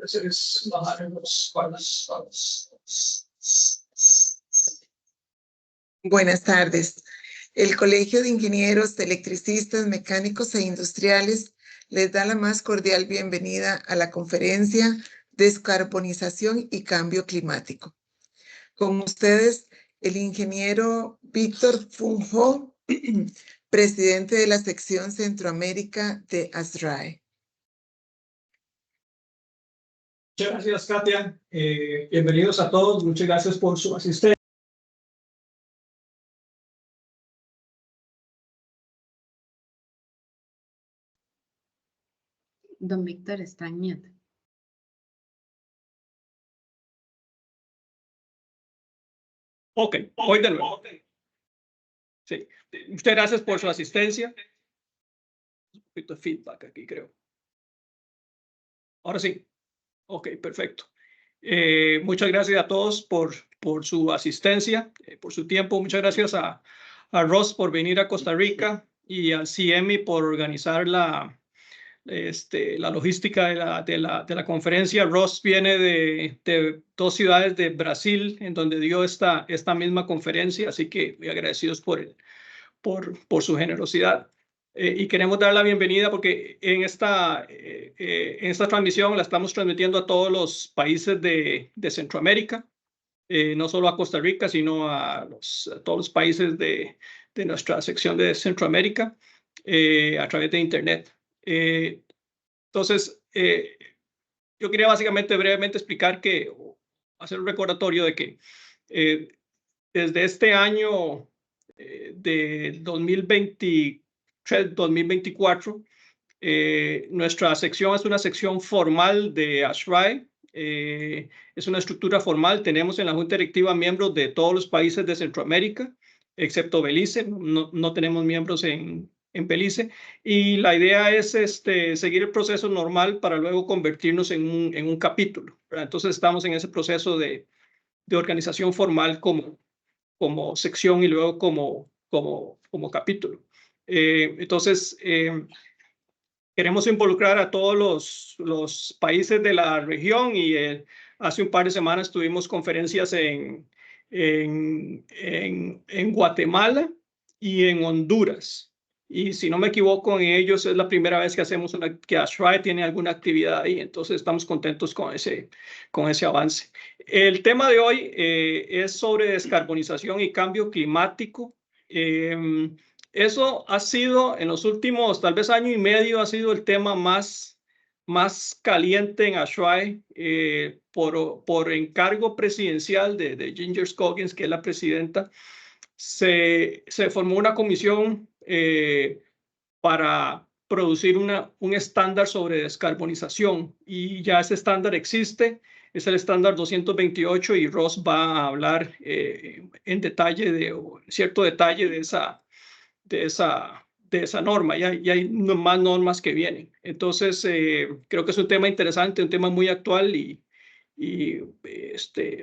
Es bajar los cuadros. Buenas tardes. El Colegio de Ingenieros, Electricistas, Mecánicos e Industriales les da la más cordial bienvenida a la Conferencia Descarbonización y Cambio Climático. Con ustedes, el ingeniero Víctor Funjo, presidente de la sección Centroamérica de ASRAE. Muchas gracias, Katia. Bienvenidos a todos. Muchas gracias por su asistencia. Don Víctor está en mute. Ok, voy de nuevo. Sí. Muchas gracias por su asistencia. Un poquito de feedback aquí, creo. Ahora sí. Ok, perfecto. Muchas gracias a todos por su asistencia, por su tiempo. Muchas gracias a Ross por venir a Costa Rica y al CIEMI por organizar la logística de la conferencia. Ross viene de dos ciudades de Brasil en donde dio esta misma conferencia, así que muy agradecidos por su generosidad. Y queremos dar la bienvenida porque en esta transmisión la estamos transmitiendo a todos los países de Centroamérica, no solo a Costa Rica, sino a todos los países de nuestra sección de Centroamérica a través de Internet. Entonces, yo quería básicamente brevemente explicar hacer un recordatorio de que desde este año de 2023-2024, nuestra sección es una sección formal de ASRAE. Es una estructura formal. Tenemos en la Junta Directiva miembros de todos los países de Centroamérica, excepto Belice. No tenemos miembros en Belice. Y la idea es seguir el proceso normal para luego convertirnos en un capítulo, ¿verdad? Entonces estamos en ese proceso de organización formal como sección y luego como capítulo. Entonces, queremos involucrar a todos los países de la región y hace un par de semanas tuvimos conferencias en Guatemala y en Honduras. Y si no me equivoco, en ellos es la primera vez que hacemos que ASRAE tiene alguna actividad ahí. Entonces estamos contentos con ese avance. El tema de hoy es sobre descarbonización y cambio climático. Eso ha sido en los últimos, tal vez año y medio, ha sido el tema más caliente en ASRAE por encargo presidencial de Ginger Scoggins, que es la presidenta. Se formó una comisión para producir un estándar sobre descarbonización y ya ese estándar existe. Es el estándar 228 y Ross va a hablar en detalle cierto detalle de esa norma. Y hay más normas que vienen. Entonces, creo que es un tema interesante, un tema muy actual y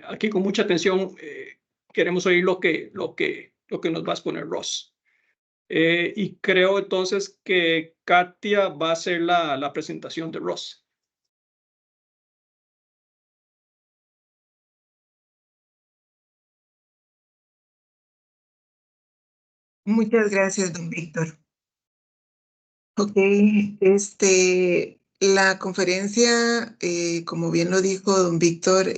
aquí con mucha atención queremos oír lo que nos va a exponer Ross. Y creo entonces que Katia va a hacer la presentación de Ross. Muchas gracias, don Víctor. Ok, la conferencia, como bien lo dijo don Víctor,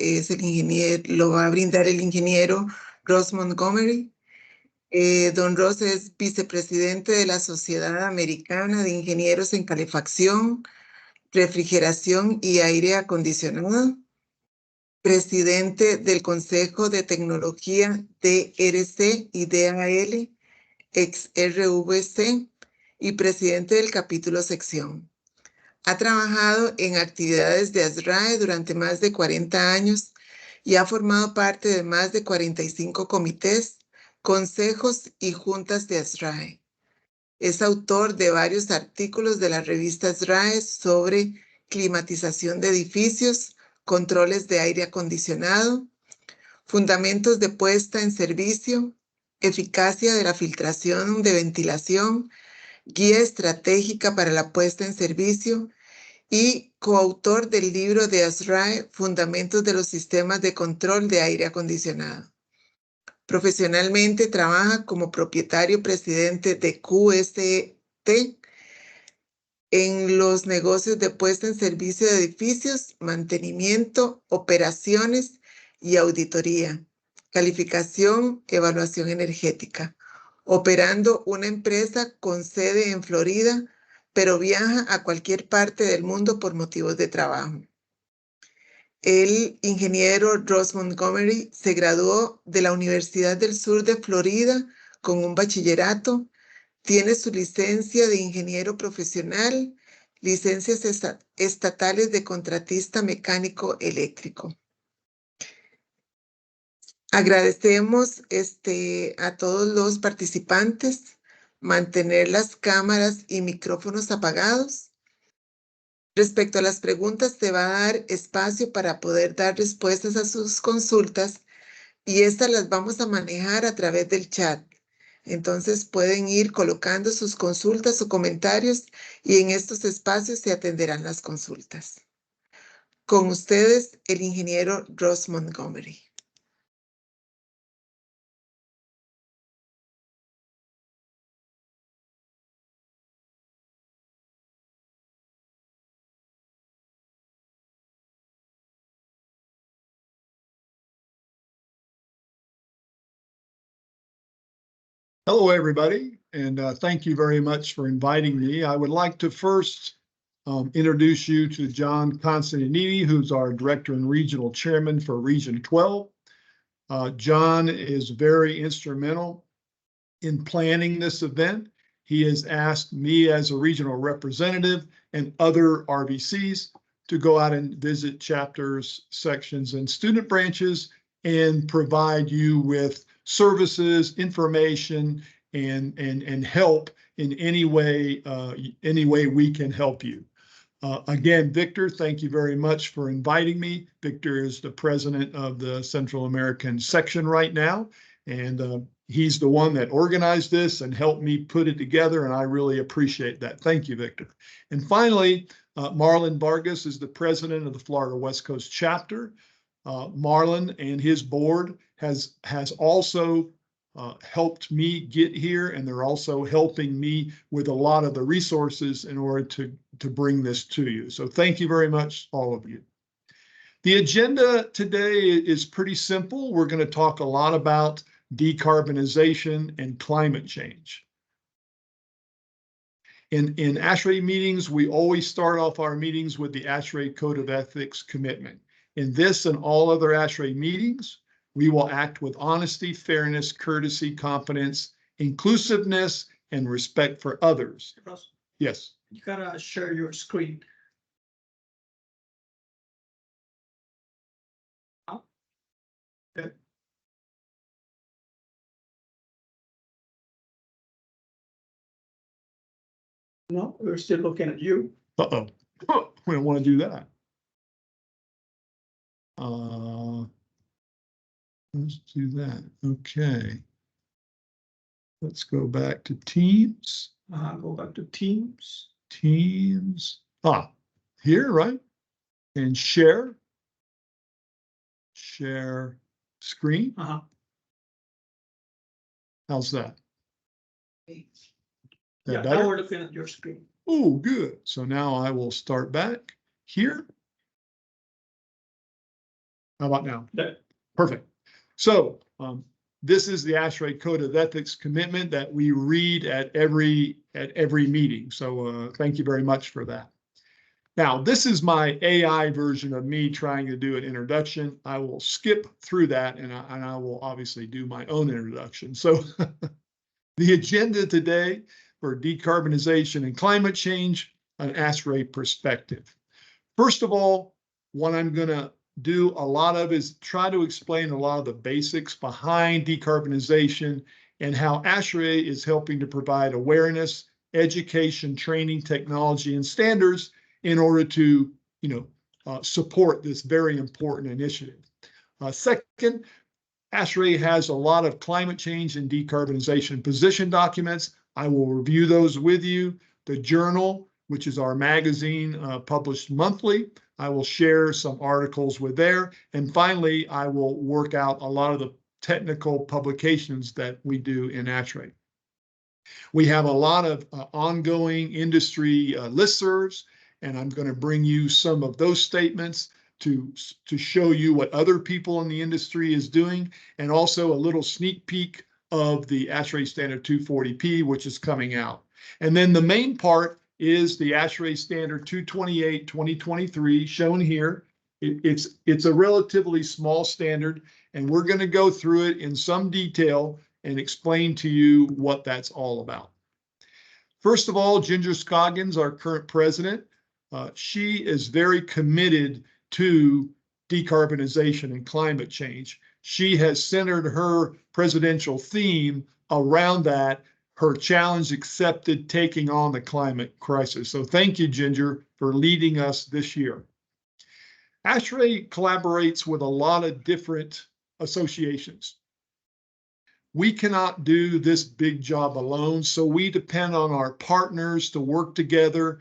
lo va a brindar el ingeniero Ross Montgomery. Don Ross es vicepresidente de la Sociedad Americana de Ingenieros en Calefacción, Refrigeración y Aire Acondicionado, presidente del Consejo de Tecnología DRC y DAL, ex-RVC, y presidente del capítulo sección. Ha trabajado en actividades de ASRAE durante más de 40 años y ha formado parte de más de 45 comités, consejos y juntas de ASRAE. Es autor de varios artículos de la revista ASRAE sobre climatización de edificios, controles de aire acondicionado, fundamentos de puesta en servicio, eficacia de la filtración de ventilación, guía estratégica para la puesta en servicio y coautor del libro de ASHRAE, Fundamentos de los Sistemas de Control de Aire Acondicionado. Profesionalmente trabaja como propietario presidente de QST en los negocios de puesta en servicio de edificios, mantenimiento, operaciones y auditoría, calificación, evaluación energética, operando una empresa con sede en Florida, pero viaja a cualquier parte del mundo por motivos de trabajo. El ingeniero Ross Montgomery se graduó de la Universidad del Sur de Florida con un bachillerato. Tiene su licencia de ingeniero profesional, licencias estatales de contratista mecánico eléctrico. Agradecemos a todos los participantes, mantener las cámaras y micrófonos apagados. Respecto a las preguntas, se va a dar espacio para poder dar respuestas a sus consultas y estas las vamos a manejar a través del chat. Entonces pueden ir colocando sus consultas o comentarios y en estos espacios se atenderán las consultas. Con ustedes, el ingeniero Ross Montgomery. Hello, everybody, and thank you very much for inviting me. I would like to first introduce you to John Constantini, who's our Director and Regional Chairman for Region 12. John is very instrumental in planning this event. He has asked me as a regional representative and other RVCs to go out and visit chapters, sections, and student branches and provide you with services, information, and help in any way we can help you. Again, Victor, thank you very much for inviting me. Victor is the president of the Central American section right now, and he's the one that organized this and helped me put it together, and I really appreciate that. Thank you, Victor. And finally, Marlon Vargas is the president of the Florida West Coast chapter. Marlon and his board has also helped me get here, and they're also helping me with a lot of the resources in order to bring this to you. So thank you very much, all of you. The agenda today is pretty simple. We're going to talk a lot about decarbonization and climate change. In ASHRAE meetings, we always start off our meetings with the ASHRAE Code of Ethics commitment. In this and all other ASHRAE meetings, we will act with honesty, fairness, courtesy, competence, inclusiveness, and respect for others. Russ, Yes. you gotta share your screen. Okay. No, we're still looking at you. Uh-oh. We don't want to do that. Let's do that. Okay. Let's go back to Teams. Go back to Teams. Teams. Here, right? And share. Share screen. How's that? Yeah, better? now we're looking at your screen. Oh, good. So now I will start back here. How about now? Yeah. Perfect. So this is the ASHRAE Code of Ethics commitment that we read at every meeting. So thank you very much for that. Now, this is my AI version of me trying to do an introduction. I will skip through that and I will obviously do my own introduction. So the agenda today for decarbonization and climate change, an ASHRAE perspective. First of all, what I'm going to do a lot of is try to explain a lot of the basics behind decarbonization and how ASHRAE is helping to provide awareness, education, training, technology, and standards in order to, support this very important initiative. Second, ASHRAE has a lot of climate change and decarbonization position documents. I will review those with you. The journal which is our magazine published monthly. I will share some articles with there. And finally, I will work out a lot of the technical publications that we do in ASHRAE. We have a lot of ongoing industry listservs, and I'm going to bring you some of those statements to show you what other people in the industry is doing, and also a little sneak peek of the ASHRAE Standard 240P, which is coming out. And then the main part is the ASHRAE Standard 228 2023 shown here. It's a relatively small standard, and we're going to go through it in some detail and explain to you what that's all about. First of all, Ginger Scoggins, our current president, she is very committed to decarbonization and climate change. She has centered her presidential theme around that, her challenge accepted, taking on the climate crisis. So thank you, Ginger, for leading us this year. ASHRAE collaborates with a lot of different associations. We cannot do this big job alone, so we depend on our partners to work together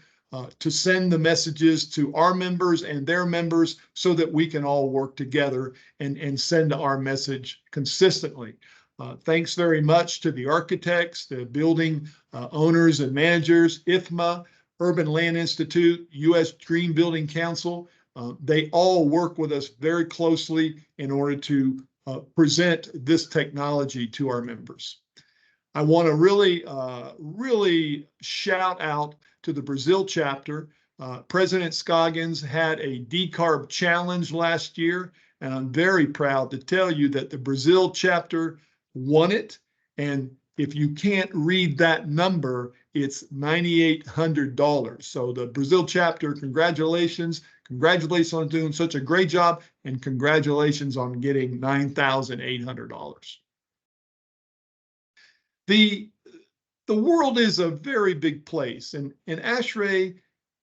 to send the messages to our members and their members so that we can all work together and send our message consistently. Thanks very much to the architects, the building owners and managers, IFMA, Urban Land Institute, U.S. Green Building Council. They all work with us very closely in order to present this technology to our members. I want to really shout out to the Brazil chapter. President Scoggins had a decarb challenge last year, and I'm very proud to tell you that the Brazil chapter won it. And if you can't read that number, it's $9,800. So the Brazil chapter, congratulations. Congratulations on doing such a great job, and congratulations on getting $9,800. The world is a very big place, and ASHRAE,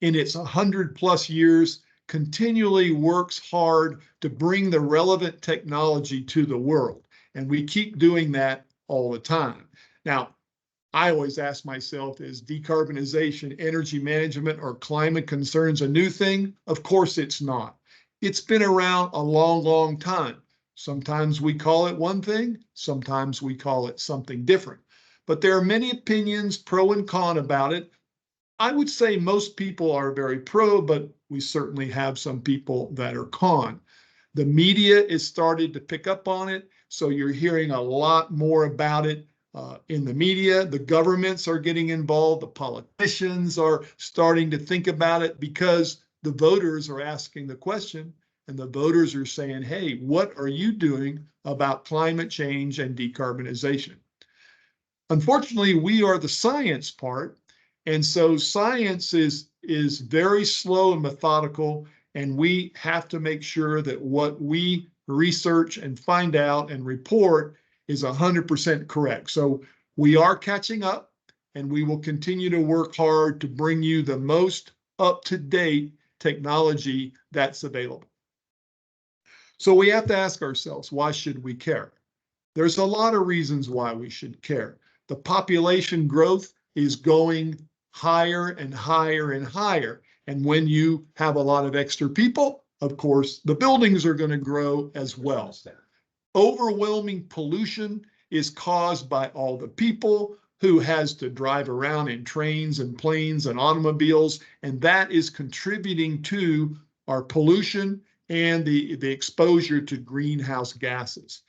in its 100+ years, continually works hard to bring the relevant technology to the world. And we keep doing that all the time. Now, I always ask myself, is decarbonization, energy management, or climate concerns a new thing? Of course it's not. It's been around a long, long time. Sometimes we call it one thing, sometimes we call it something different. But there are many opinions, pro and con, about it. I would say most people are very pro, but we certainly have some people that are con. The media is starting to pick up on it, so you're hearing a lot more about it in the media. The governments are getting involved. The politicians are starting to think about it because the voters are asking the question, and the voters are saying, hey, what are you doing about climate change and decarbonization? Unfortunately, we are the science part, and so science is very slow and methodical, and we have to make sure that what we research and find out and report is 100% correct. So we are catching up, and we will continue to work hard to bring you the most up-to-date technology that's available. So we have to ask ourselves, why should we care? There's a lot of reasons why we should care. The population growth is going higher and higher and higher. And when you have a lot of extra people, of course, the buildings are going to grow as well. Overwhelming pollution is caused by all the people who has to drive around in trains and planes and automobiles, and that is contributing to our pollution and the exposure to greenhouse gases.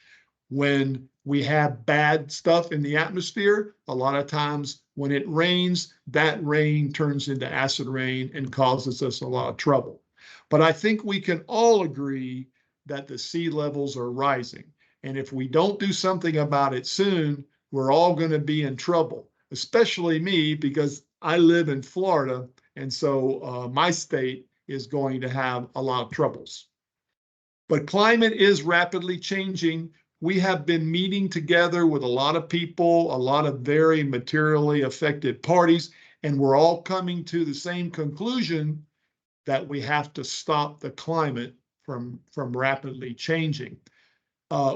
When we have bad stuff in the atmosphere, a lot of times when it rains, that rain turns into acid rain and causes us a lot of trouble. But I think we can all agree that the sea levels are rising. And if we don't do something about it soon, we're all going to be in trouble, especially me, because I live in Florida. And so my state is going to have a lot of troubles. But climate is rapidly changing. We have been meeting together with a lot of people, a lot of very materially affected parties, and we're all coming to the same conclusion that we have to stop the climate from rapidly changing.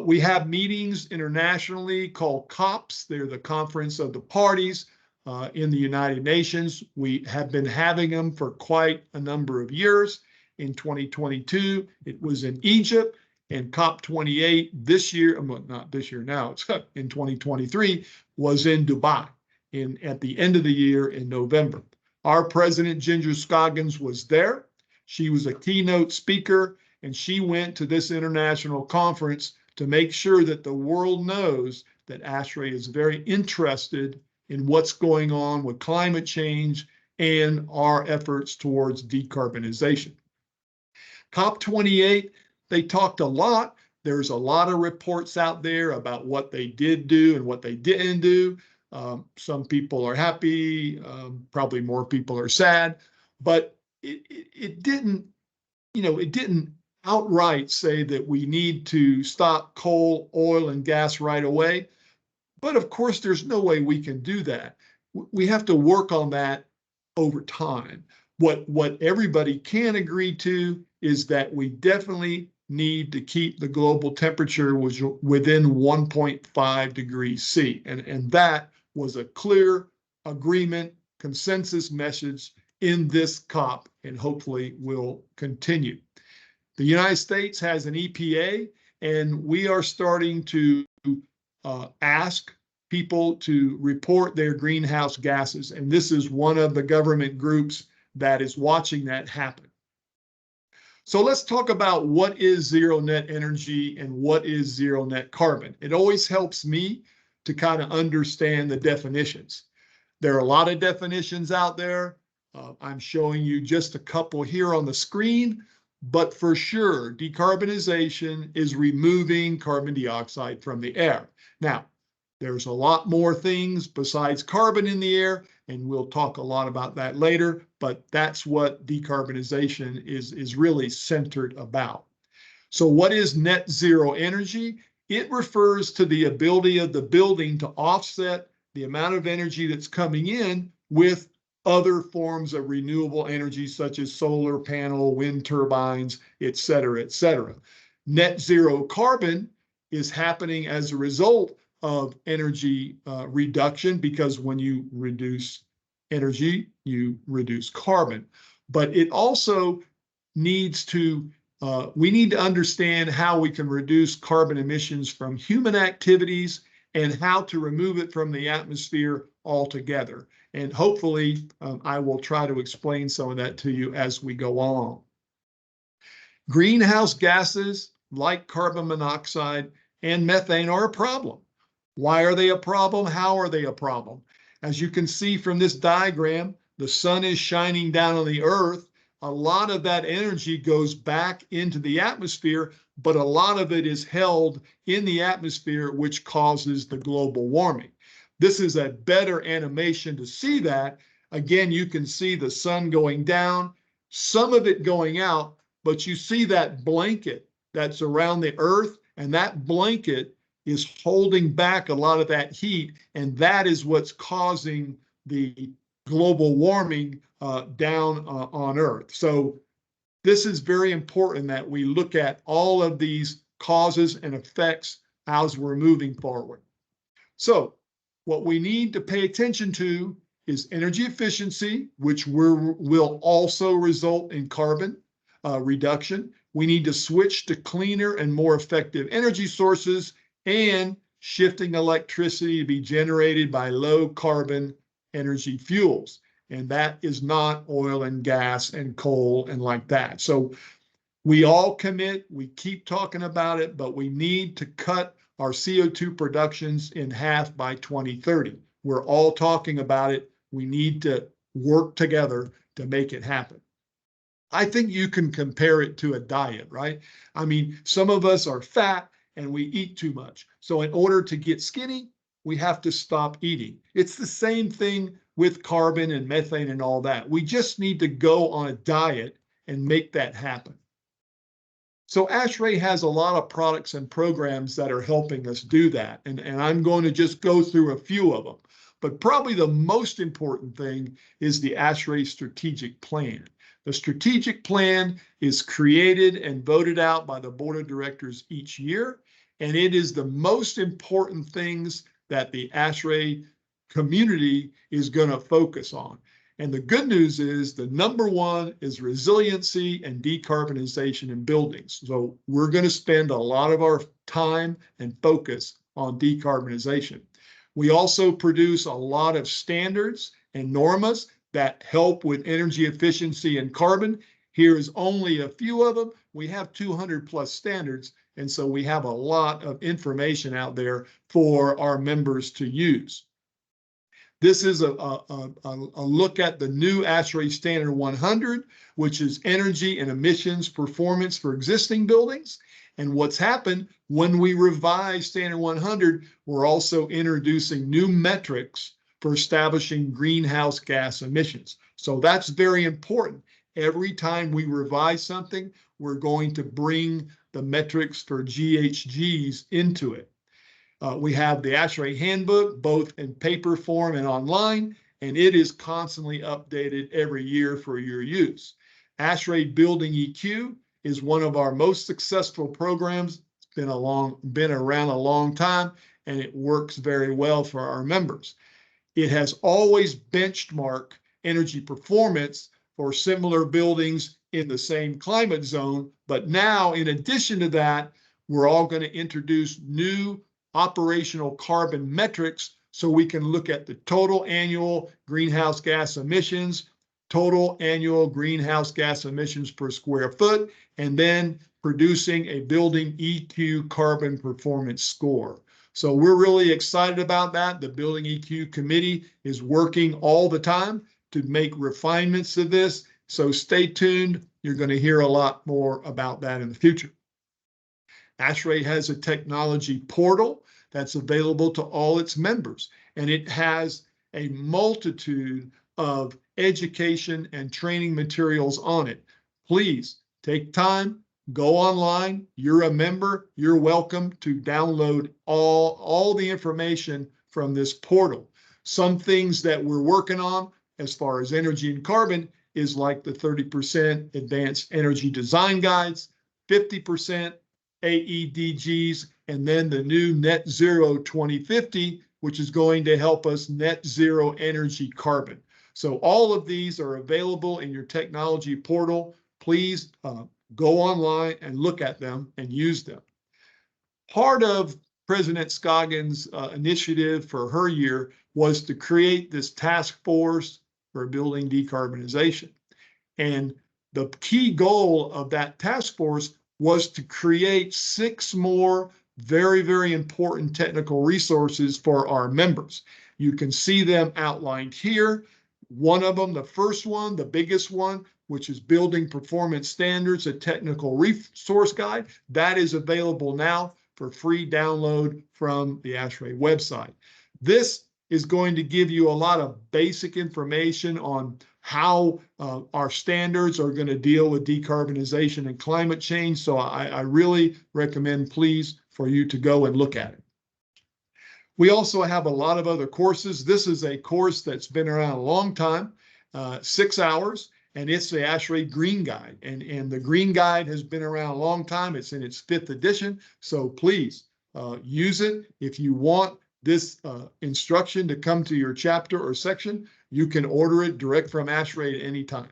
We have meetings internationally called COPs. They're the Conference of the Parties. in the United Nations. We have been having them for quite a number of years. In 2022, it was in Egypt, and COP28 this year, well, not this year now, it's in 2023, was in Dubai at the end of the year in November. Our president, Ginger Scoggins, was there. She was a keynote speaker, and she went to this international conference to make sure that the world knows that ASHRAE is very interested in what's going on with climate change and our efforts towards decarbonization. COP28, they talked a lot. There's a lot of reports out there about what they did do and what they didn't do. Some people are happy, probably more people are sad, but it didn't, it didn't outright say that we need to stop coal, oil, and gas right away. But of course, there's no way we can do that. We have to work on that over time. What everybody can agree to is that we definitely need to keep the global temperature within 1.5 degrees C. And that was a clear agreement, consensus message in this COP, and hopefully will continue. The United States has an EPA, and we are starting to ask people to report their greenhouse gases. And this is one of the government groups that is watching that happen. So let's talk about what is zero net energy and what is zero net carbon. It always helps me to kind of understand the definitions. There are a lot of definitions out there. I'm showing you just a couple here on the screen, but for sure, decarbonization is removing carbon dioxide from the air. Now, there's a lot more things besides carbon in the air, and we'll talk a lot about that later, but that's what decarbonization is really centered about. So what is net zero energy? It refers to the ability of the building to offset the amount of energy that's coming in with other forms of renewable energy, such as solar panel, wind turbines, et cetera, et cetera. Net zero carbon is happening as a result of energy reduction, because when you reduce energy, you reduce carbon. But it also needs to, we need to understand how we can reduce carbon emissions from human activities and how to remove it from the atmosphere altogether. And hopefully, I will try to explain some of that to you as we go on. Greenhouse gases like carbon monoxide and methane are a problem. Why are they a problem? How are they a problem? As you can see from this diagram, the sun is shining down on the earth. A lot of that energy goes back into the atmosphere, but a lot of it is held in the atmosphere, which causes the global warming. This is a better animation to see that. Again, you can see the sun going down, some of it going out, but you see that blanket that's around the earth, and that blanket is holding back a lot of that heat, and that is what's causing the global warming down on Earth. So this is very important that we look at all of these causes and effects as we're moving forward. So what we need to pay attention to is energy efficiency, which will also result in carbon reduction. We need to switch to cleaner and more effective energy sources, and shifting electricity to be generated by low carbon energy fuels. And that is not oil and gas and coal and like that. So we all commit, we keep talking about it, but we need to cut our CO2 productions in half by 2030. We're all talking about it. We need to work together to make it happen. I think you can compare it to a diet, right? I mean, some of us are fat and we eat too much. So in order to get skinny, we have to stop eating. It's the same thing with carbon and methane and all that. We just need to go on a diet and make that happen. So ASHRAE has a lot of products and programs that are helping us do that. And I'm going to just go through a few of them. But probably the most important thing is the ASHRAE strategic plan. The strategic plan is created and voted out by the board of directors each year, and it is the most important things that the ASHRAE community is going to focus on. And the good news is the number one is resiliency and decarbonization in buildings. So we're going to spend a lot of our time and focus on decarbonization. We also produce a lot of standards and normas that help with energy efficiency and carbon. Here's only a few of them. We have 200 plus standards, and so we have a lot of information out there for our members to use. This is a look at the new ASHRAE Standard 100, which is energy and emissions performance for existing buildings. And what's happened when we revise Standard 100, we're also introducing new metrics for establishing greenhouse gas emissions. So that's very important. Every time we revise something, we're going to bring the metrics for GHGs into it. We have the ASHRAE handbook, both in paper form and online, and it is constantly updated every year for your use. ASHRAE Building EQ is one of our most successful programs. It's been around a long time, and it works very well for our members. It has always benchmarked energy performance for similar buildings in the same climate zone, but now, in addition to that, we're all going to introduce new operational carbon metrics so we can look at the total annual greenhouse gas emissions, total annual greenhouse gas emissions per square foot, and then producing a building EQ carbon performance score. So we're really excited about that. The Building EQ Committee is working all the time to make refinements to this. So stay tuned. You're going to hear a lot more about that in the future. ASHRAE has a technology portal that's available to all its members, and it has a multitude of education and training materials on it. Please take time, go online. You're a member. You're welcome to download all the information from this portal. Some things that we're working on as far as energy and carbon is like the 30% advanced energy design guides, 50% AEDGs, and then the new Net Zero 2050, which is going to help us net zero energy carbon. So all of these are available in your technology portal. Please go online and look at them and use them. Part of President Scoggins' initiative for her year was to create this task force for building decarbonization. And the key goal of that task force was to create 6 more very, very important technical resources for our members. You can see them outlined here. One of them, the first one, the biggest one, which is Building Performance Standards, a technical resource guide, that is available now for free download from the ASHRAE website. This is going to give you a lot of basic information on how our standards are going to deal with decarbonization and climate change. So I really recommend, please, for you to go and look at it. We also have a lot of other courses. This is a course that's been around a long time, 6 hours, and it's the ASHRAE Green Guide. And the Green Guide has been around a long time. It's in its 5th edition. So please use it. If you want this instruction to come to your chapter or section, you can order it direct from ASHRAE at any time.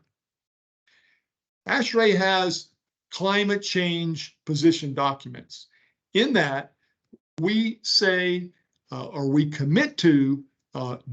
ASHRAE has climate change position documents. In that, we say, or we commit to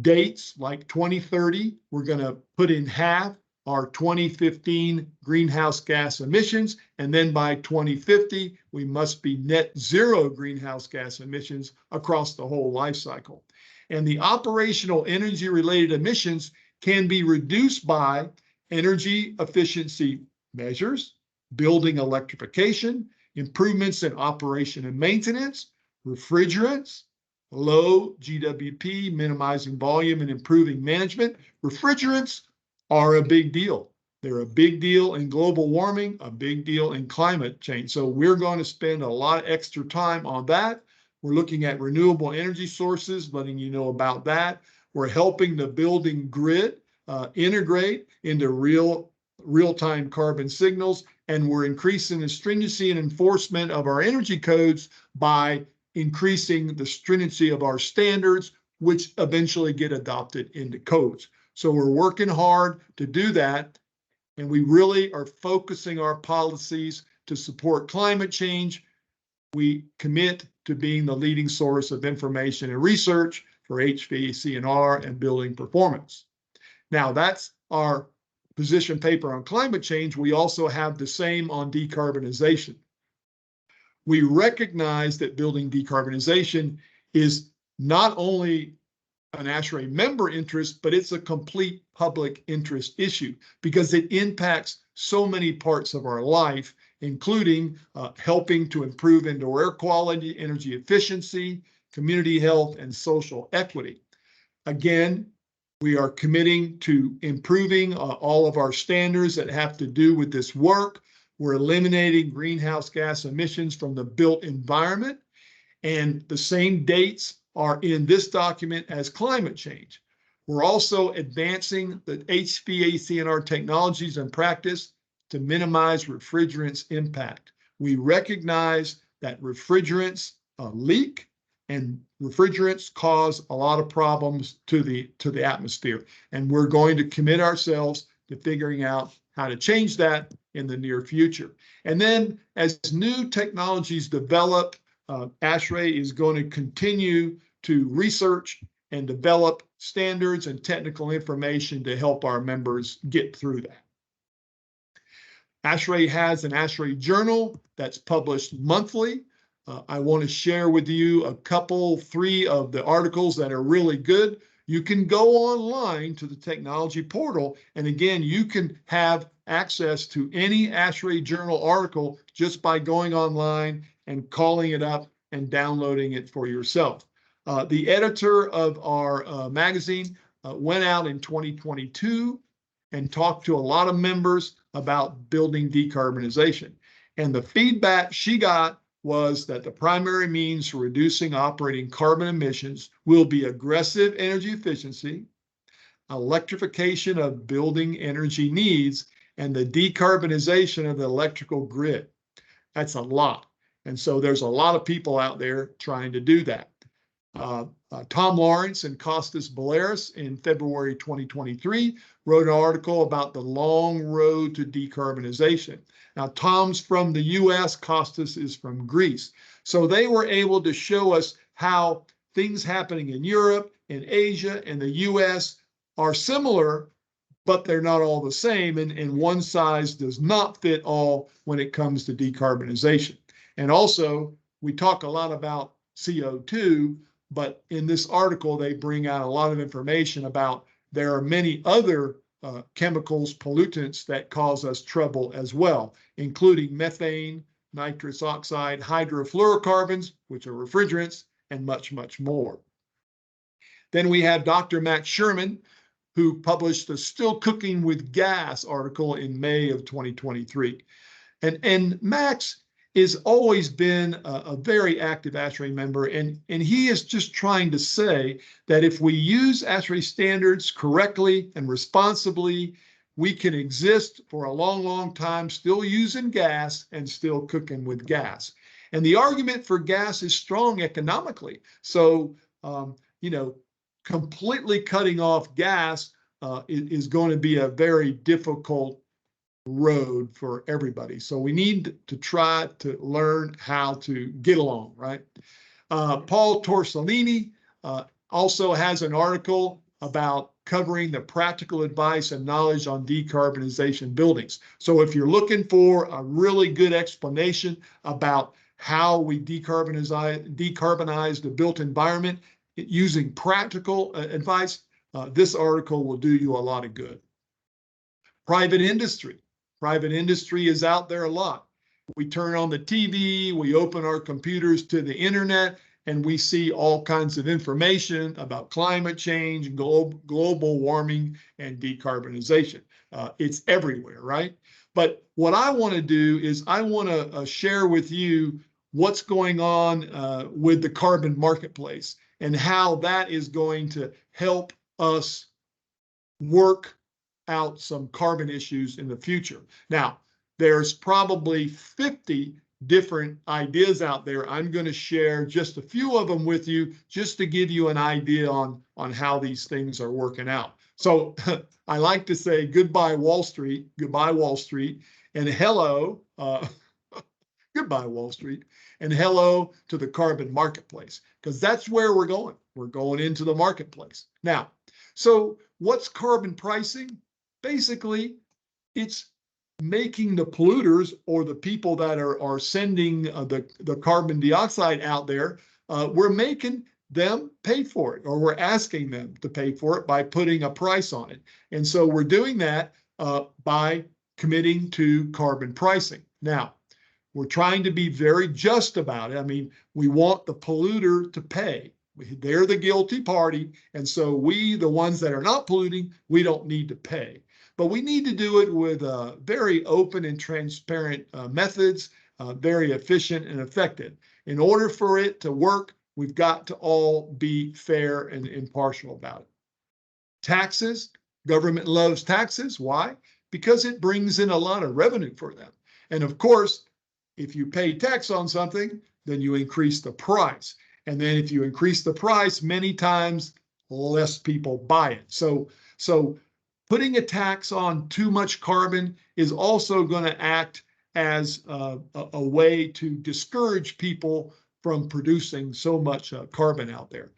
dates like 2030, we're going to put in half our 2015 greenhouse gas emissions, and then by 2050, we must be net zero greenhouse gas emissions across the whole life cycle. And the operational energy-related emissions can be reduced by energy efficiency measures, building electrification, improvements in operation and maintenance, refrigerants, low GWP, minimizing volume and improving management. Refrigerants are a big deal. They're a big deal in global warming, a big deal in climate change. So we're going to spend a lot of extra time on that. We're looking at renewable energy sources, letting you know about that. We're helping the building grid integrate into real-time carbon signals, and we're increasing the stringency and enforcement of our energy codes by increasing the stringency of our standards which eventually get adopted into codes. So we're working hard to do that, and we really are focusing our policies to support climate change. We commit to being the leading source of information and research for HVAC&R and building performance. Now, that's our position paper on climate change. We also have the same on decarbonization. We recognize that building decarbonization is not only an ASHRAE member interest, but it's a complete public interest issue because it impacts so many parts of our life, including helping to improve indoor air quality, energy efficiency, community health, and social equity. Again, we are committing to improving all of our standards that have to do with this work. We're eliminating greenhouse gas emissions from the built environment, and the same dates are in this document as climate change. We're also advancing the HVAC&R technologies and practice to minimize refrigerants impact. We recognize that refrigerants leak, and refrigerants cause a lot of problems to the atmosphere. And we're going to commit ourselves to figuring out how to change that in the near future. And then as new technologies develop, ASHRAE is going to continue to research and develop standards and technical information to help our members get through that. ASHRAE has an ASHRAE journal that's published monthly. I want to share with you three of the articles that are really good. You can go online to the technology portal, and again, you can have access to any ASHRAE journal article just by going online and calling it up and downloading it for yourself. The editor of our magazine went out in 2022 and talked to a lot of members about building decarbonization. And the feedback she got was that the primary means for reducing operating carbon emissions will be aggressive energy efficiency, electrification of building energy needs, and the decarbonization of the electrical grid. That's a lot. And so there's a lot of people out there trying to do that. Tom Lawrence and Costas Balearis in February 2023 wrote an article about the long road to decarbonization. Now, Tom's from the US, Costas is from Greece. So they were able to show us how things happening in Europe, in Asia, and the US are similar, but they're not all the same. And one size does not fit all when it comes to decarbonization. And also, we talk a lot about CO2, but in this article, they bring out a lot of information about there are many other chemicals, pollutants that cause us trouble as well, including methane, nitrous oxide, hydrofluorocarbons, which are refrigerants, and much, much more. Then we have Dr. Max Sherman, who published the Still Cooking with Gas article in May of 2023. And Max has always been a very active ASHRAE member, and he is just trying to say that if we use ASHRAE standards correctly and responsibly, we can exist for a long, long time, still using gas and still cooking with gas. And the argument for gas is strong economically. So, completely cutting off gas is going to be a very difficult road for everybody. So we need to try to learn how to get along, right? Paul Torsellini also has an article about covering the practical advice and knowledge on decarbonization buildings. So if you're looking for a really good explanation about how we decarbonize the built environment using practical advice, this article will do you a lot of good. Private industry. Private industry is out there a lot. We turn on the TV, we open our computers to the internet, and we see all kinds of information about climate change, global warming, and decarbonization. It's everywhere, right? But what I want to do is I want to share with you what's going on with the carbon marketplace and how that is going to help us work out some carbon issues in the future. Now, there's probably 50 different ideas out there. I'm going to share just a few of them with you, just to give you an idea on how these things are working out. So I like to say goodbye Wall Street, and hello, goodbye Wall Street, and hello to the carbon marketplace, because that's where we're going. We're going into the marketplace. Now, so what's carbon pricing? Basically, it's making the polluters, or the people that are sending the carbon dioxide out there, we're making them pay for it, or we're asking them to pay for it by putting a price on it. And so we're doing that by committing to carbon pricing. Now, we're trying to be very just about it. I mean, we want the polluter to pay. They're the guilty party. And so we, the ones that are not polluting, we don't need to pay. But we need to do it with very open and transparent methods, very efficient and effective. In order for it to work, we've got to all be fair and impartial about it. Taxes, government loves taxes. Why? Because it brings in a lot of revenue for them. And of course, if you pay tax on something, then you increase the price. And then if you increase the price, many times less people buy it. So putting a tax on too much carbon is also going to act as a way to discourage people from producing so much carbon out there.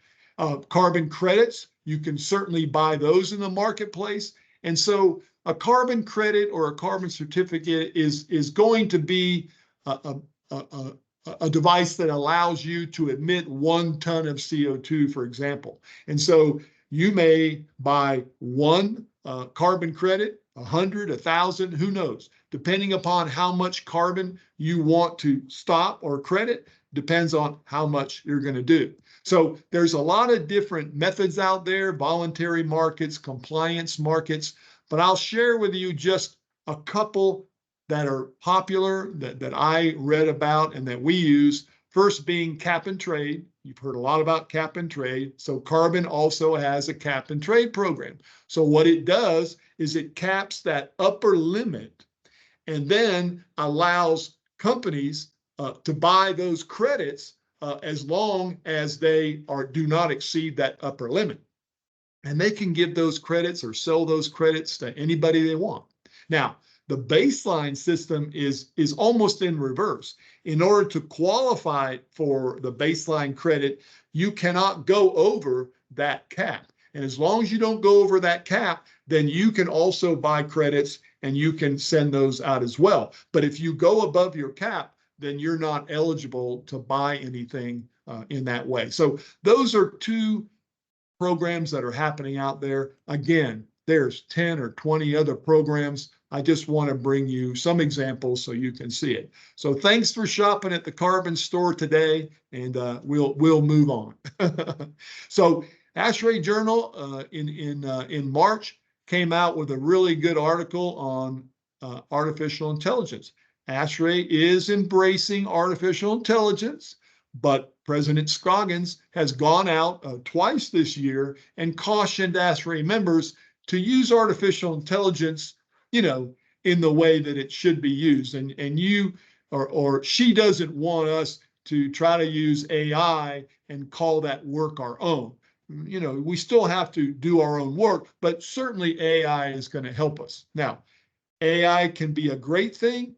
Carbon credits, you can certainly buy those in the marketplace. And so a carbon credit or a carbon certificate is going to be a device that allows you to emit 1 ton of CO2, for example. And so you may buy one carbon credit, 100, 1,000, who knows? Depending upon how much carbon you want to stop or credit, depends on how much you're going to do. So there's a lot of different methods out there, voluntary markets, compliance markets, but I'll share with you just a couple that are popular that I read about and that we use. First being cap and trade. You've heard a lot about cap and trade. So carbon also has a cap and trade program. So what it does is it caps that upper limit and then allows companies to buy those credits as long as they do not exceed that upper limit. And they can give those credits or sell those credits to anybody they want. Now, the baseline system is almost in reverse. In order to qualify for the baseline credit, you cannot go over that cap. And as long as you don't go over that cap, then you can also buy credits and you can send those out as well. But if you go above your cap, then you're not eligible to buy anything in that way. So those are two programs that are happening out there. Again, there's 10 or 20 other programs. I just want to bring you some examples so you can see it. So thanks for shopping at the Carbon Store today, and we'll move on. So ASHRAE Journal in March came out with a really good article on artificial intelligence. ASHRAE is embracing artificial intelligence, but President Scoggins has gone out twice this year and cautioned ASHRAE members to use artificial intelligence, in the way that it should be used. And you or she doesn't want us to try to use AI and call that work our own. We still have to do our own work, but certainly AI is going to help us. Now, AI can be a great thing.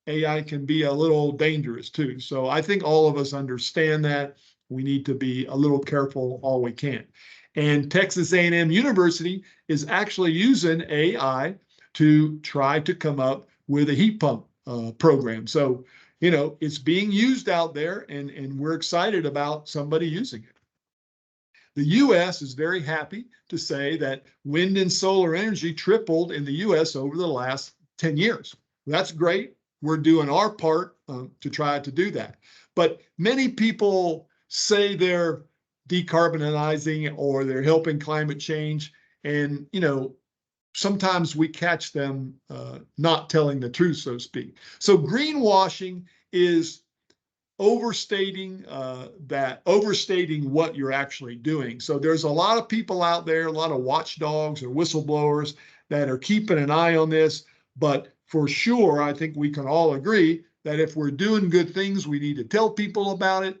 AI can be a little dangerous too. So I think all of us understand that. We need to be a little careful all we can. And Texas A&M University is actually using AI to try to come up with a heat pump program. So, it's being used out there, and we're excited about somebody using it. The U.S. is very happy to say that wind and solar energy tripled in the U.S. over the last 10 years. That's great. We're doing our part to try to do that. But many people say they're decarbonizing or they're helping climate change. And, sometimes we catch them not telling the truth, so to speak. So greenwashing is overstating what you're actually doing. So there's a lot of people out there, a lot of watchdogs or whistleblowers that are keeping an eye on this. But for sure, I think we can all agree that if we're doing good things, we need to tell people about it.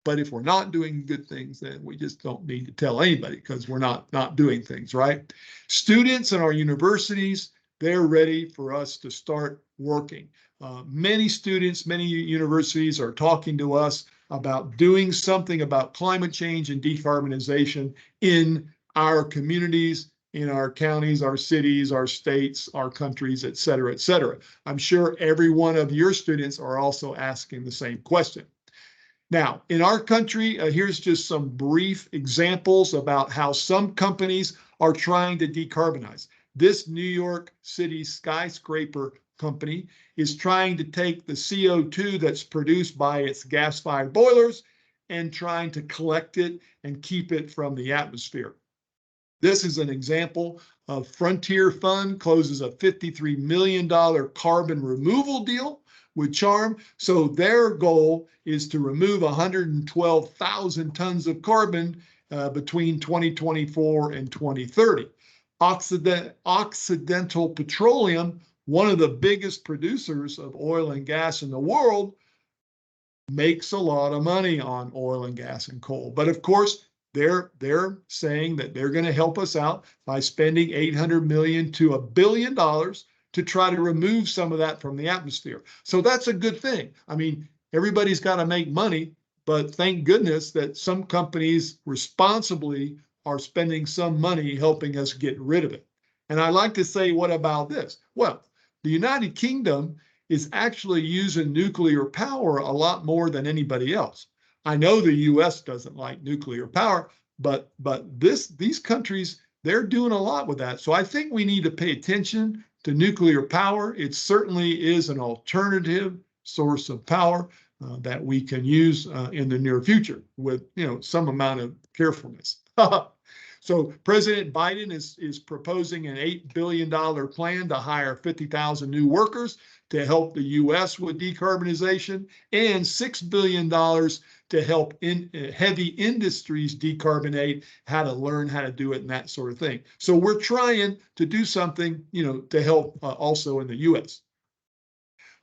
But if we're not doing good things, then we just don't need to tell anybody because we're not doing things, right? Students in our universities, they're ready for us to start working. Many students, many universities are talking to us about doing something about climate change and decarbonization in our communities, in our counties, our cities, our states, our countries, et cetera, et cetera. I'm sure every one of your students are also asking the same question. Now, in our country, here's just some brief examples about how some companies are trying to decarbonize. This New York City skyscraper company is trying to take the CO2 that's produced by its gas-fired boilers and trying to collect it and keep it from the atmosphere. This is an example of Frontier Fund closes a $53 million carbon removal deal with Charm. So their goal is to remove 112,000 tons of carbon between 2024 and 2030. Occidental Petroleum, one of the biggest producers of oil and gas in the world, makes a lot of money on oil and gas and coal. But of course, they're saying that they're going to help us out by spending $800 million to $1 billion to try to remove some of that from the atmosphere. So that's a good thing. I mean, everybody's got to make money, but thank goodness that some companies responsibly are spending some money helping us get rid of it. And I like to say, what about this? Well, the United Kingdom is actually using nuclear power a lot more than anybody else. I know the US doesn't like nuclear power, but these countries, they're doing a lot with that. So I think we need to pay attention to nuclear power. It certainly is an alternative source of power that we can use in the near future with some amount of carefulness. So President Biden is proposing an $8 billion plan to hire 50,000 new workers to help the U.S. with decarbonization and $6 billion to help heavy industries decarbonate, how to learn how to do it and that sort of thing. So we're trying to do something, to help also in the U.S.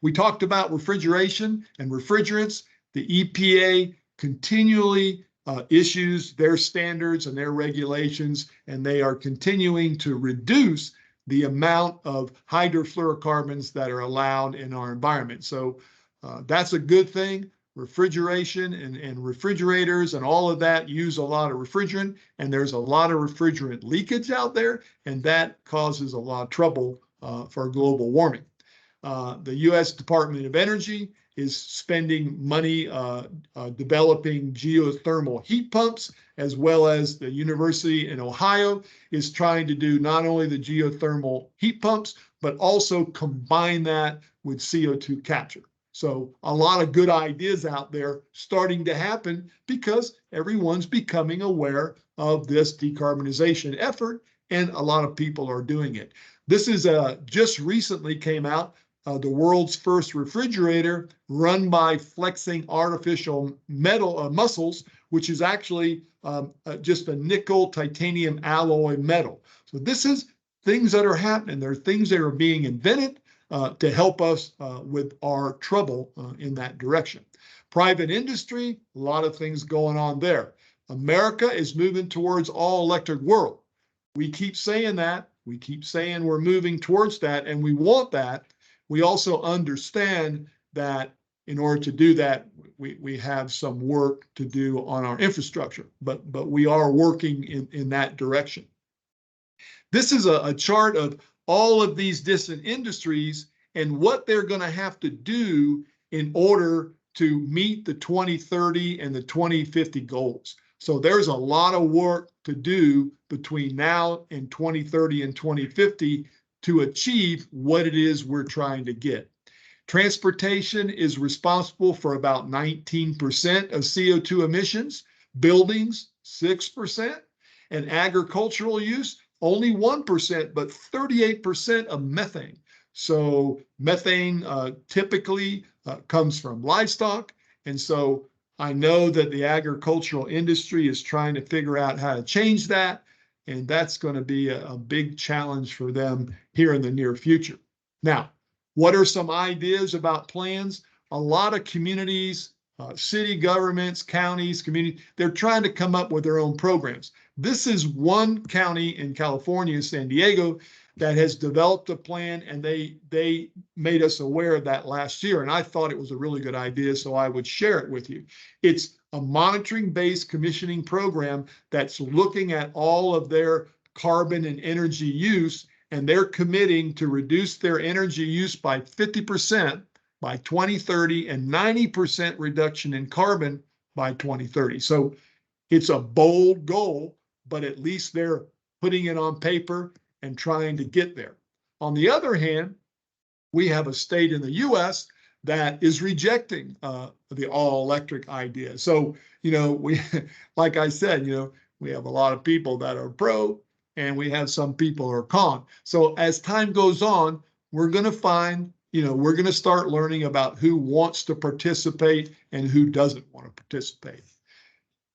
We talked about refrigeration and refrigerants. The EPA continually issues their standards and their regulations, and they are continuing to reduce the amount of hydrofluorocarbons that are allowed in our environment. So that's a good thing. Refrigeration and refrigerators and all of that use a lot of refrigerant, and there's a lot of refrigerant leakage out there, and that causes a lot of trouble for global warming. The U.S. Department of Energy is spending money developing geothermal heat pumps, as well as the University in Ohio is trying to do not only the geothermal heat pumps, but also combine that with CO2 capture. So a lot of good ideas out there starting to happen because everyone's becoming aware of this decarbonization effort, and a lot of people are doing it. This is just recently came out, the world's first refrigerator run by flexing artificial muscles, which is actually just a nickel titanium alloy metal. So this is things that are happening. There are things that are being invented to help us with our trouble in that direction. Private industry, a lot of things going on there. America is moving towards all electric world. We keep saying that. We keep saying we're moving towards that, and we want that. We also understand that in order to do that, we have some work to do on our infrastructure, but we are working in that direction. This is a chart of all of these different industries and what they're going to have to do in order to meet the 2030 and the 2050 goals. So there's a lot of work to do between now and 2030 and 2050 to achieve what it is we're trying to get. Transportation is responsible for about 19% of CO2 emissions, buildings 6%, and agricultural use only 1%, but 38% of methane. So methane typically comes from livestock, and so I know that the agricultural industry is trying to figure out how to change that, and that's going to be a big challenge for them here in the near future. Now, What are some ideas about plans? A lot of communities, city governments, counties, communities, they're trying to come up with their own programs. This is one county in California, San Diego, that has developed a plan, and they made us aware of that last year. And I thought it was a really good idea, so I would share it with you. It's a monitoring-based commissioning program that's looking at all of their carbon and energy use, and they're committing to reduce their energy use by 50% by 2030 and 90% reduction in carbon by 2030. So it's a bold goal, but at least they're putting it on paper and trying to get there. On the other hand, we have a state in the US that is rejecting the all-electric idea. So, we, like I said, we have a lot of people that are pro, and we have some people who are con. So as time goes on, we're going to find, we're going to start learning about who wants to participate and who doesn't want to participate.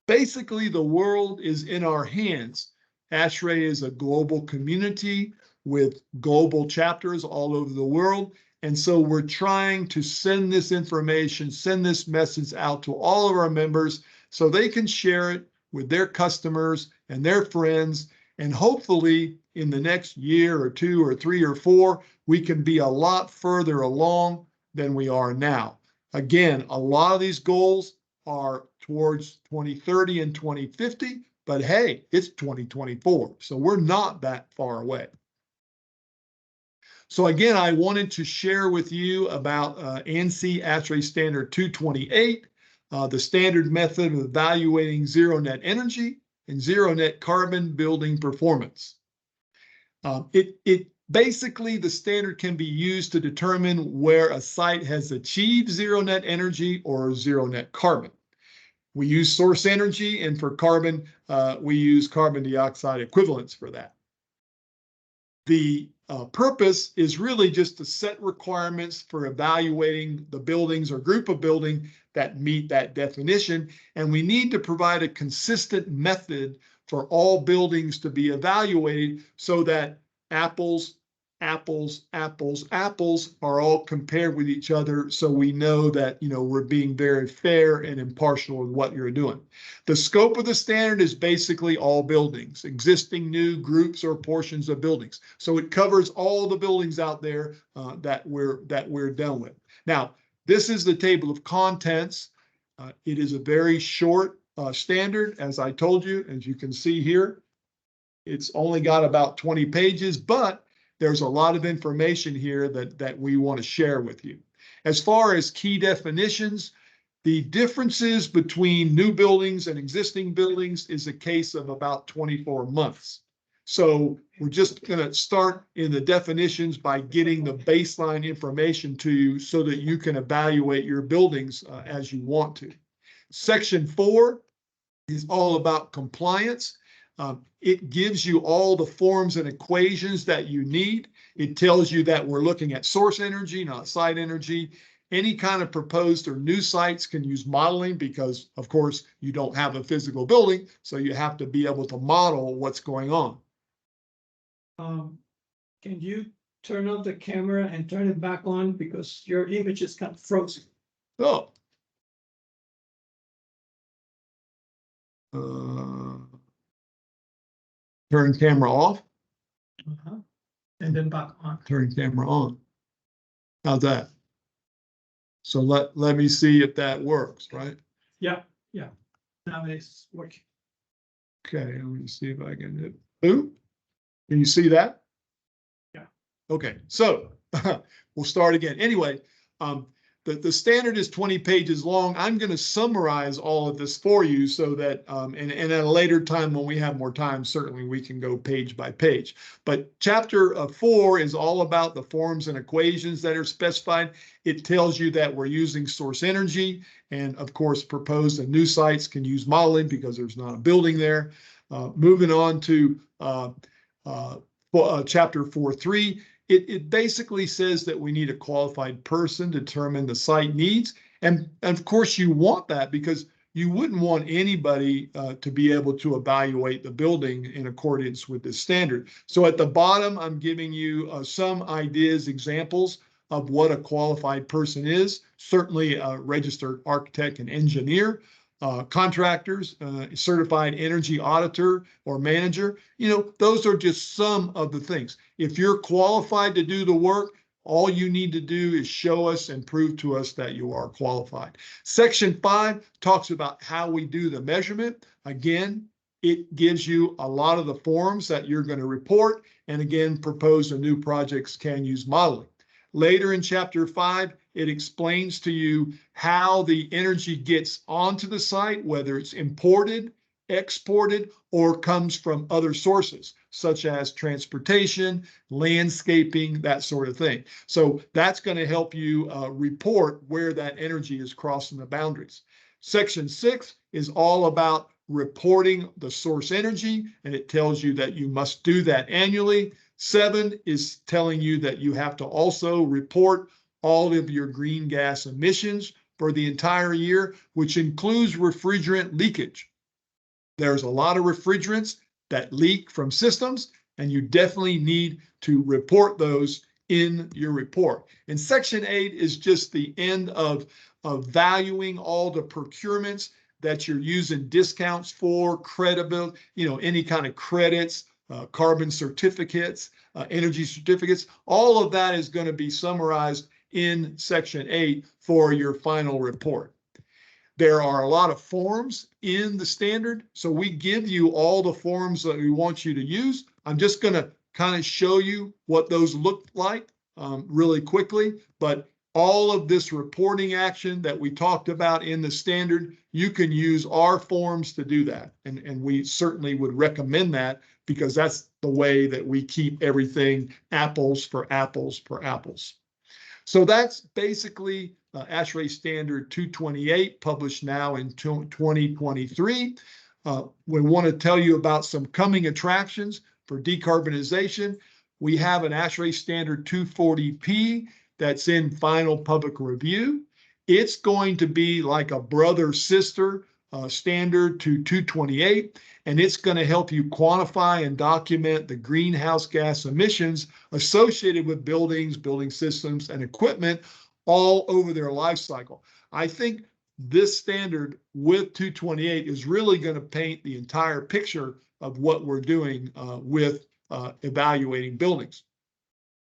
Basically, the world is in our hands. ASHRAE is a global community with global chapters all over the world. And so we're trying to send this information, send this message out to all of our members so they can share it with their customers and their friends. And hopefully in the next year or 2 or 3 or 4, we can be a lot further along than we are now. Again, a lot of these goals are towards 2030 and 2050, but hey, it's 2024, so we're not that far away. So again, I wanted to share with you about ANSI ASHRAE Standard 228, the standard method of evaluating zero net energy and zero net carbon building performance. Basically, the standard can be used to determine where a site has achieved zero net energy or zero net carbon. We use source energy, and for carbon, we use carbon dioxide equivalents for that. The purpose is really just to set requirements for evaluating the buildings or group of buildings that meet that definition, and we need to provide a consistent method for all buildings to be evaluated so that apples are all compared with each other, so we know that we're being very fair and impartial with what you're doing. The scope of the standard is basically all buildings, existing, new, groups, or portions of buildings. So it covers all the buildings out there that we're done with. Now, this is the table of contents. It is a very short standard, as I told you, as you can see here. It's only got about 20 pages, but there's a lot of information here that we want to share with you. As far as key definitions, the differences between new buildings and existing buildings is a case of about 24 months. So we're just going to start in the definitions by getting the baseline information to you so that you can evaluate your buildings as you want to. Section 4 is all about compliance. It gives you all the forms and equations that you need. It tells you that we're looking at source energy, not site energy. Any kind of proposed or new sites can use modeling because, of course, you don't have a physical building, so you have to be able to model what's going on. Can you turn off the camera and turn it back on because your image is kind of frozen? Oh. Turn camera off. And then back on. Turn camera on. How's that? So let me see if that works, right? Yeah. Now it's working. Okay, let me see if I can hit. Ooh, can you see that? Yeah. Okay, so we'll start again. Anyway, the standard is 20 pages long. I'm going to summarize all of this for you so that, and at a later time when we have more time, certainly we can go page by page. But chapter 4 is all about the forms and equations that are specified. It tells you that we're using source energy, and of course, proposed and new sites can use modeling because there's not a building there. Moving on to chapter 4.3. It basically says that we need a qualified person to determine the site needs. And of course, you want that because you wouldn't want anybody to be able to evaluate the building in accordance with this standard. So at the bottom, I'm giving you some ideas, examples of what a qualified person is, certainly a registered architect and engineer, contractors, certified energy auditor or manager. You know, those are just some of the things. If you're qualified to do the work, all you need to do is show us and prove to us that you are qualified. Section 5 talks about how we do the measurement. Again, it gives you a lot of the forms that you're going to report, and again, propose a new projects can use modeling. Later in chapter 5, it explains to you how the energy gets onto the site, whether it's imported, exported, or comes from other sources, such as transportation, landscaping, that sort of thing. So that's going to help you report where that energy is crossing the boundaries. Section 6 is all about reporting the source energy, and it tells you that you must do that annually. 7 is telling you that you have to also report all of your green gas emissions for the entire year, which includes refrigerant leakage. There's a lot of refrigerants that leak from systems, and you definitely need to report those in your report. And Section 8 is just the end of valuing all the procurements that you're using discounts for, credible, you know, any kind of credits, carbon certificates, energy certificates. All of that is going to be summarized in Section 8 for your final report. There are a lot of forms in the standard, so we give you all the forms that we want you to use. I'm just going to kind of show you what those look like really quickly, but all of this reporting action that we talked about in the standard, you can use our forms to do that. And we certainly would recommend that, because that's the way that we keep everything apples for apples for apples. So that's basically ASHRAE Standard 228, published now in 2023. We want to tell you about some coming attractions for decarbonization. We have an ASHRAE Standard 240P that's in final public review. It's going to be like a brother-sister standard to 228, and it's going to help you quantify and document the greenhouse gas emissions associated with buildings, building systems, and equipment all over their life cycle. I think this standard with 228 is really going to paint the entire picture of what we're doing with evaluating buildings.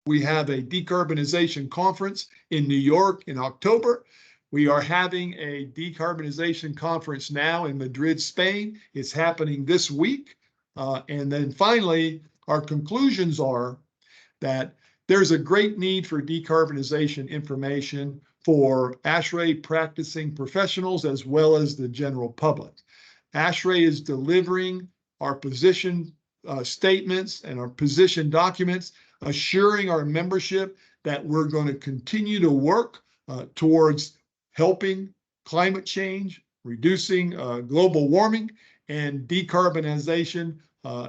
We have a decarbonization conference in New York in October. We are having a decarbonization conference now in Madrid, Spain. It's happening this week. And then finally, our conclusions are that there's a great need for decarbonization information for ASHRAE practicing professionals as well as the general public. ASHRAE is delivering our position statements and our position documents, assuring our membership that we're going to continue to work towards helping climate change, reducing global warming, and decarbonization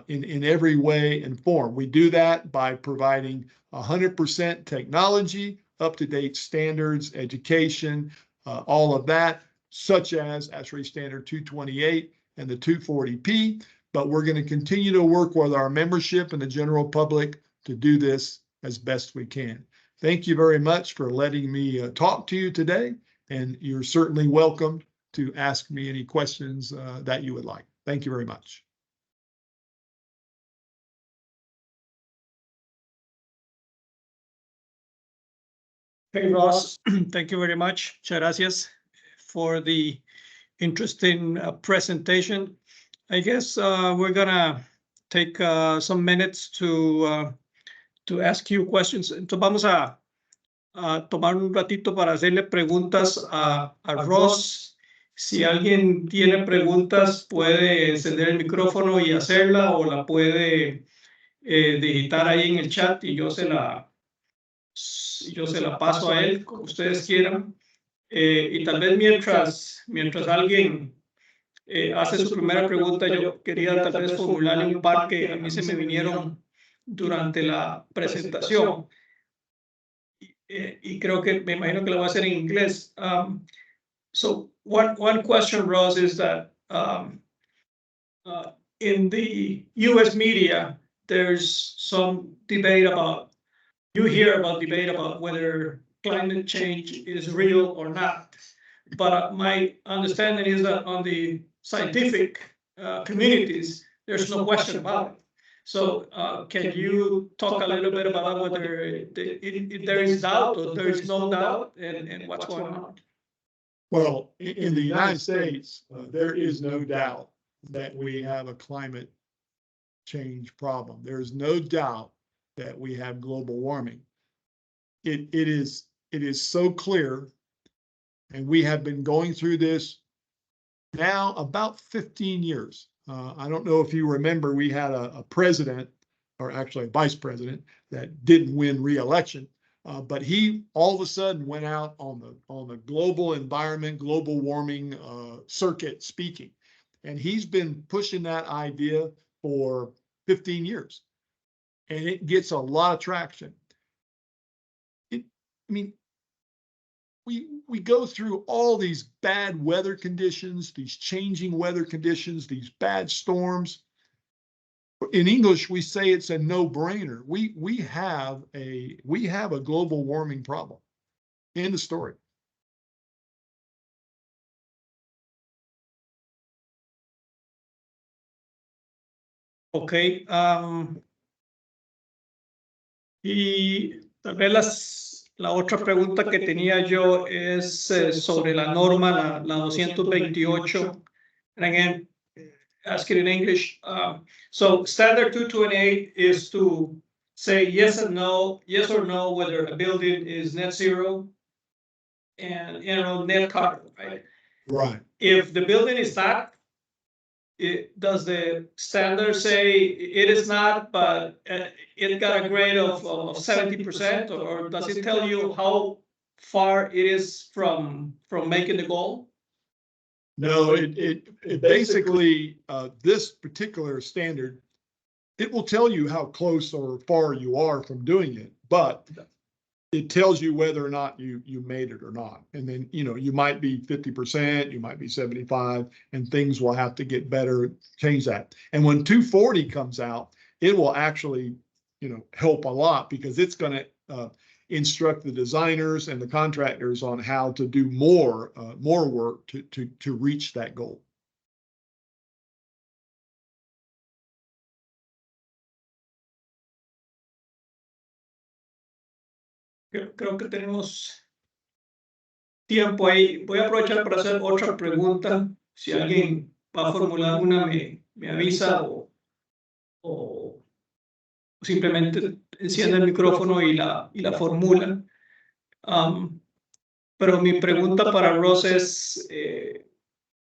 in every way and form. We do that by providing 100% technology, up-to-date standards, education, all of that, such as ASHRAE Standard 228 and the 240P. But we're going to continue to work with our membership and the general public to do this as best we can. Thank you very much for letting me talk to you today, and you're certainly welcome to ask me any questions that you would like. Thank you very much. Hey, Ross, thank you very much. Muchas gracias for the interesting presentation. I guess we're gonna take some minutes to ask you questions. Entonces vamos a tomar un ratito para hacerle preguntas a Ross. Si alguien tiene preguntas, puede encender el micrófono y hacerla, o la puede digitar ahí en el chat y yo se la paso a él, como ustedes quieran. Y tal vez mientras alguien hace su primera pregunta, yo quería tal vez formularle un par que a mí se me vinieron durante la presentación. Y creo que me imagino que lo voy a hacer en inglés. So one question, Ross, is that in the U.S. media, there's some debate about, you hear about debate about whether climate change is real or not. But my understanding is that on the scientific communities, there's no question about it. So can you talk a little bit about whether if there is doubt or there is no doubt and what's going on? Well, in the United States, there is no doubt that we have a climate change problem. There is no doubt that we have global warming. It is so clear, and we have been going through this now about 15 years. I don't know if you remember, we had a president, or actually a vice president, that didn't win re-election, but he all of a sudden went out on the global environment, global warming circuit speaking, and he's been pushing that idea for 15 years, and it gets a lot of traction. I mean, we go through all these bad weather conditions, these changing weather conditions, these bad storms. In English, we say it's a no-brainer. We have a global warming problem. End of story. Okay. Y tal vez la otra pregunta que tenía yo es sobre la norma, la 228. And again, ask it in English. So standard 228 is to say yes or no whether a building is net zero and net carbon, right? Right. If the building is not, does the standard say it is not, but it got a grade of 70%, or does it tell you how far it is from making the goal? No, it basically, this particular standard, it will tell you how close or far you are from doing it, but it tells you whether or not you made it or not. And then, you might be 50%, you might be 75, and things will have to get better, change that. And when 240 comes out, it will actually, help a lot, because it's going to instruct the designers and the contractors on how to do more work to reach that goal. Creo que tenemos tiempo ahí. Voy a aprovechar para hacer otra pregunta. Si alguien va a formular una, me avisa o simplemente enciende el micrófono y la formula. Pero mi pregunta para Ross es,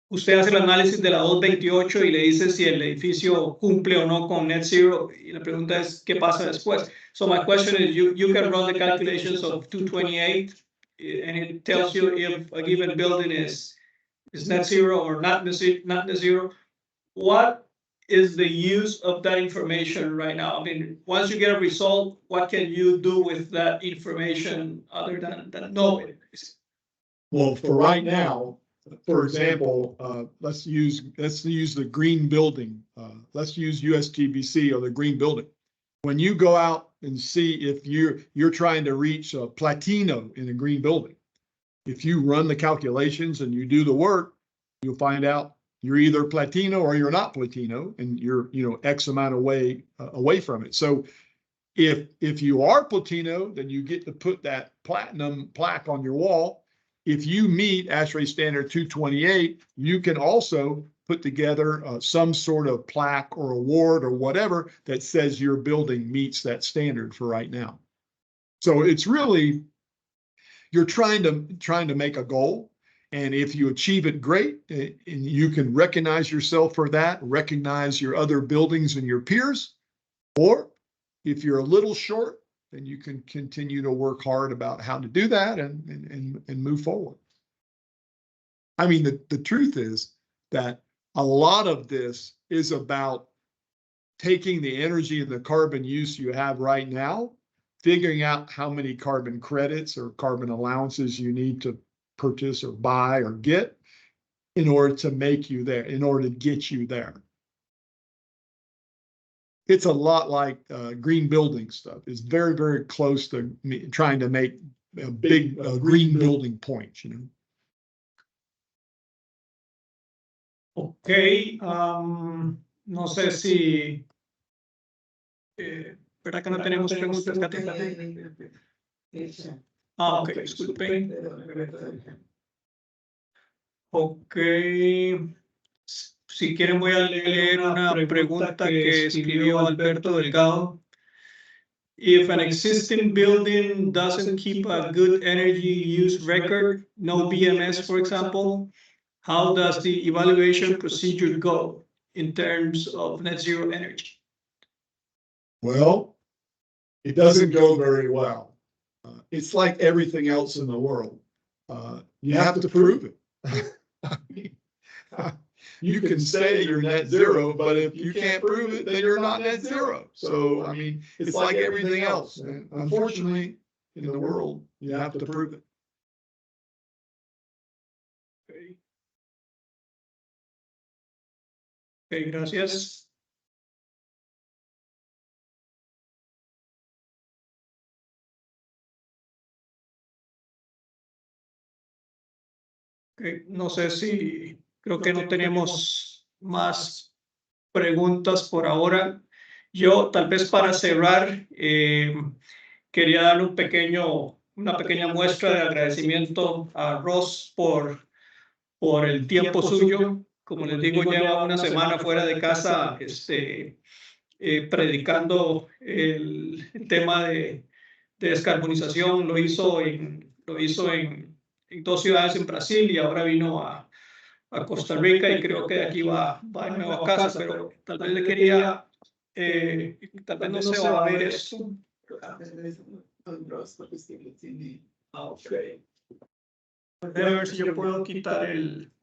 usted hace el análisis de la 228 y le dice si el edificio cumple o no con net zero, y la pregunta es qué pasa después. So my question is, you can run the calculations of 228 and it tells you if a given building is net zero or not net zero. What is the use of that information right now? I mean, once you get a result, what can you do with that information other than know it? Well, for right now, for example, let's use the green building. Let's use USGBC or the green building. When you go out and see if you're trying to reach a Platino in a green building, if you run the calculations and you do the work, you'll find out you're either Platino or you're not Platino, and you're X amount away from it. So if you are Platino, then you get to put that platinum plaque on your wall. If you meet ASHRAE standard 228, you can also put together some sort of plaque or award or whatever that says your building meets that standard for right now. So it's really, you're trying to make a goal, and if you achieve it, great, and you can recognize yourself for that, recognize your other buildings and your peers, or if you're a little short, then you can continue to work hard about how to do that and move forward. I mean, the truth is that a lot of this is about taking the energy and the carbon use you have right now, figuring out how many carbon credits or carbon allowances you need to purchase or buy or get in order to make you there, in order to get you there. It's a lot like green building stuff. It's very, very close to trying to make big green building points, you know. Ok, no sé si... ¿verdad que no tenemos preguntas, Katia? Ok, disculpen. Ok, si quieren voy a leer una pregunta que escribió Alberto Delgado. If an existing building doesn't keep a good energy use record, no BMS, for example, how does the evaluation procedure go in terms of net zero energy? Well, it doesn't go very well. It's like everything else in the world. You have to prove it. You can say you're net zero, but if you can't prove it, then you're not net zero. So, I mean, it's like everything else. And unfortunately, in the world, you have to prove it. Okay. Okay, gracias. Okay, no sé si creo que no tenemos más preguntas por ahora. Yo tal vez para cerrar quería dar una pequeña muestra de agradecimiento a Ross por el tiempo suyo. Como les digo, lleva una semana fuera de casa predicando el tema de descarbonización. Lo hizo en 2 ciudades en Brasil y ahora vino a Costa Rica y creo que de aquí va de nuevo a casa, pero tal vez le quería, tal vez no se va a ver esto. Ok. Déjame ver si yo puedo quitar el...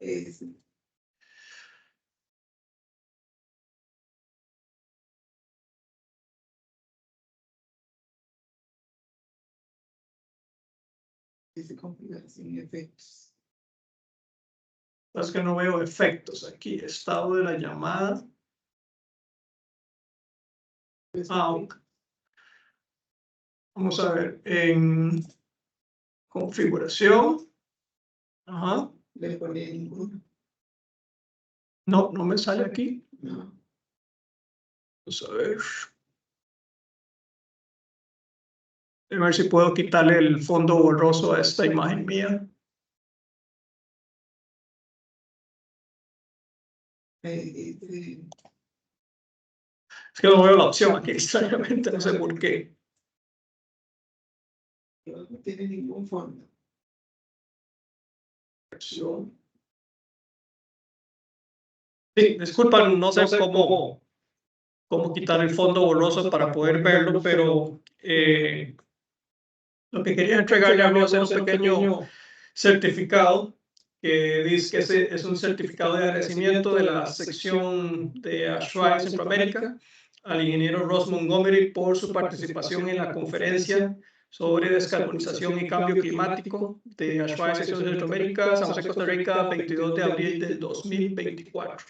Es que no veo efectos aquí. Estado de la llamada. Ok. Vamos a ver. En configuración. Ajá. No, no me sale aquí. Vamos a ver. A ver si puedo quitarle el fondo borroso a esta imagen mía. Es que no veo la opción aquí, extrañamente, no sé por qué. No tiene ningún fondo. Sí, disculpa, no sé cómo quitar el fondo borroso para poder verlo, pero lo que quería entregarle a Ross era un pequeño certificado que dice que es un certificado de agradecimiento de la sección de ASHRAE Centroamérica al ingeniero Ross Montgomery por su participación en la conferencia sobre descarbonización y cambio climático de ASHRAE sección de Centroamérica, San José, Costa Rica, 22 de abril del 2024.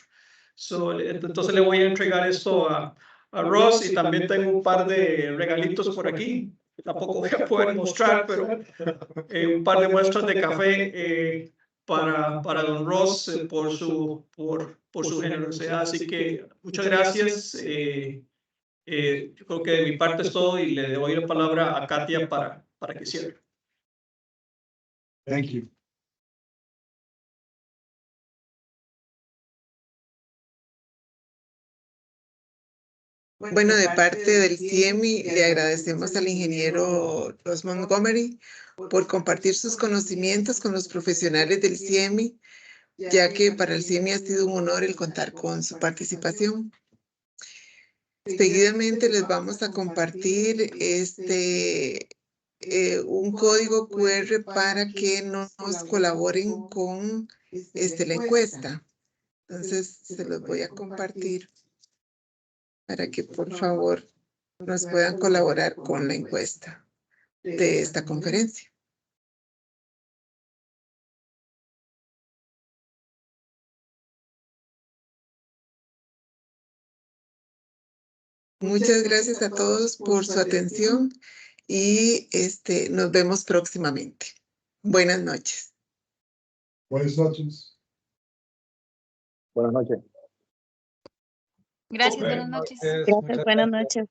Entonces le voy a entregar esto a Ross y también tengo un par de regalitos por aquí. Tampoco voy a poder mostrar, pero un par de muestras de café para don Ross por su generosidad. Así que muchas gracias. Yo creo que de mi parte es todo y le doy la palabra a Katia para que cierre. Thank you. Bueno, de parte del CIEMI, le agradecemos al ingeniero Ross Montgomery por compartir sus conocimientos con los profesionales del CIEMI, ya que para el CIEMI ha sido un honor el contar con su participación. Seguidamente les vamos a compartir un código QR para que nos colaboren con la encuesta. Entonces, se los voy a compartir para que por favor nos puedan colaborar con la encuesta de esta conferencia. Muchas gracias a todos por su atención y nos vemos próximamente. Buenas noches. Buenas noches. Buenas noches. Gracias, Ok. buenas noches. Gracias, buenas noches.